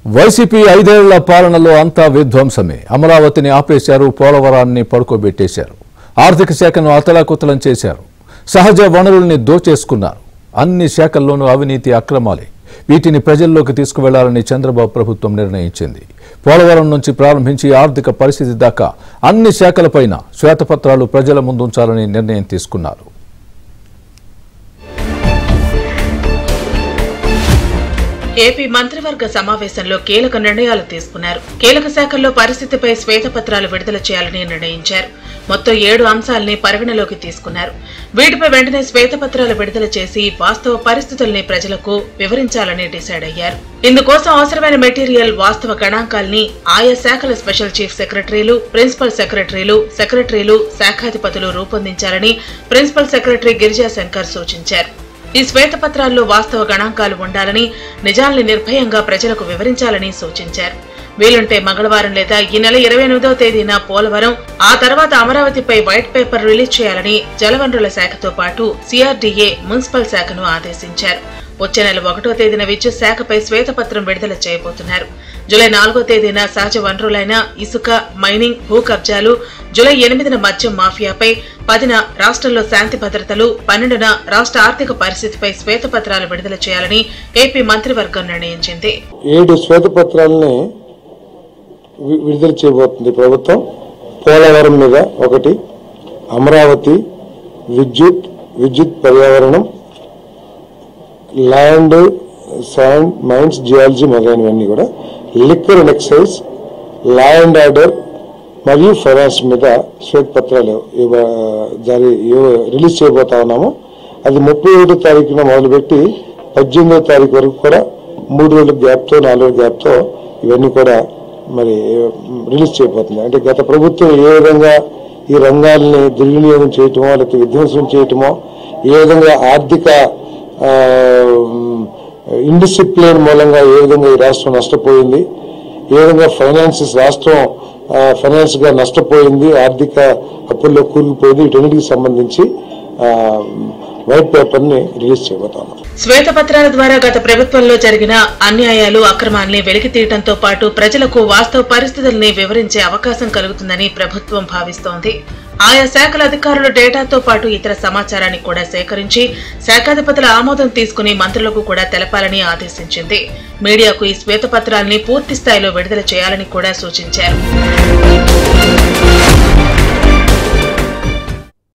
YCP 5 ఏళ్ల పాలనలో అంతా విధ్వంసమే. అమరావతిని ఆపేశారు, పోలవరాన్ని పడుకోబెట్టేశారు, ఆర్థిక శాఖను అతలాకుతలం చేశారు, సహజ వనరుల్ని దోచేసుకున్నారు. అన్ని శాఖల్లోనూ అవినీతి అక్రమాలే. వీటిని ప్రజల్లోకి తీసుకువెళ్లాలని చంద్రబాబు ప్రభుత్వం నిర్ణయించింది. పోలవరం నుంచి ప్రారంభించి ఆర్థిక పరిస్థితి దాకా అన్ని శాఖలపైన శ్వేతపత్రాలు ప్రజల ముందుంచాలని నిర్ణయం తీసుకున్నారు. ఏపీ మంత్రివర్గ సమావేశంలో కీలక నిర్ణయాలు తీసుకున్నారు. కీలక శాఖల్లో పరిస్థితిపై శ్వేతపత్రాలు విడుదల చేయాలని నిర్ణయించారు. మొత్తం 7 అంశాలని పరిగణలోకి తీసుకున్నారు. వీటిపై వెంటనే శ్వేతపత్రాలు విడుదల చేసి వాస్తవ పరిస్థితుల్ని ప్రజలకు వివరించాలని డిసైడ్ అయ్యారు. ఇందుకోసం అవసరమైన మెటీరియల్, వాస్తవ గణాంకాల్ని ఆయా శాఖల స్పెషల్ చీఫ్ సెక్రటరీలు, ప్రిన్సిపల్ సెక్రటరీలు, శాఖాధిపతులు రూపొందించాలని ప్రిన్సిపల్ సెక్రటరీ గిరిజా శంకర్ సూచించారు. ఈ శ్వేతపత్రాల్లో వాస్తవ గణాంకాలు ఉండాలని, నిజాల్ని నిర్భయంగా ప్రజలకు వివరించాలని సూచించారు. వీలుంటే మంగళవారం లేదా ఈ నెల 28వ తేదీన పోలవరం, ఆ తర్వాత అమరావతిపై వైట్ పేపర్ రిలీజ్ చేయాలని జలవనరుల శాఖతో పాటు సిఆర్డీఏ, మున్సిపల్ శాఖను ఆదేశించారు. వచ్చే నెల 1వ తేదీన విద్యుత్ శాఖపై శ్వేతపత్రం విడుదల చేయబోతున్నారు. జూలై 4వ తేదీన సహజ వనరులైన ఇసుక, మైనింగ్, భూ కబ్జాలు, జూలై 8న మద్యం మాఫియాపై, 10న రాష్ట్రంలో శాంతి భద్రతలు, 12న రాష్ట్ర ఆర్థిక పరిస్థితిపై శ్వేతపత్రాలు విడుదల చేయాలని ఏపీ మంత్రివర్గం నిర్ణయించింది. 7 శ్వేతపత్రాలని విడుదల చేయబోతుంది ప్రభుత్వం. పోలవరం మీద 1, అమరావతి, విద్యుత్ పర్యావరణం, ల్యాండ్, శాండ్, మైన్స్, జియాలజీ మొదలైనవన్నీ కూడా, liquor and excise, law and order మరియు ఫైనాన్స్ మీద శ్వేతపత్రాలు రిలీజ్ చేయబోతా ఉన్నాము. అది 31వ తారీఖున మొదలుపెట్టి 18వ తారీఖు వరకు కూడా 3 రోజుల గ్యాప్తో, 4 రోజుల గ్యాప్తో ఇవన్నీ కూడా మరి రిలీజ్ చేయబోతుంది. అంటే గత ప్రభుత్వం ఏ విధంగా ఈ రంగాల్ని దుర్వినియోగం చేయటమో లేకపోతే విధ్వంసం చేయటమో, ఏ విధంగా ఆర్థిక ఇండిసిప్లిన్ మూలంగా ఏ విధంగా ఈ రాష్ట్రం నష్టపోయింది, ఏ విధంగా రాష్ట్రం ఫైనాన్స్ గా నష్టపోయింది, ఆర్థిక అప్పుల్లో కూరుకుపోయింది, వీటన్నిటికి సంబంధించి వైట్ పేపర్ ని రిలీజ్ చేయబోతాను. శ్వేతపత్రాల ద్వారా గత ప్రభుత్వంలో జరిగిన అన్యాయాలు, అక్రమాల్ని వెలికి తీయడంతో పాటు ప్రజలకు వాస్తవ పరిస్థితుల్ని వివరించే అవకాశం కలుగుతుందని ప్రభుత్వం భావిస్తోంది. ఆయా శాఖల అధికారులు డేటాతో పాటు ఇతర సమాచారాన్ని కూడా సేకరించి శాఖాధిపతుల ఆమోదం తీసుకుని మంత్రులకు కూడా తెలపాలని ఆదేశించింది. మీడియాకు ఈ శ్వేతపత్రాల్ని పూర్తి స్థాయిలో విడుదల చేయాలని కూడా సూచించారు.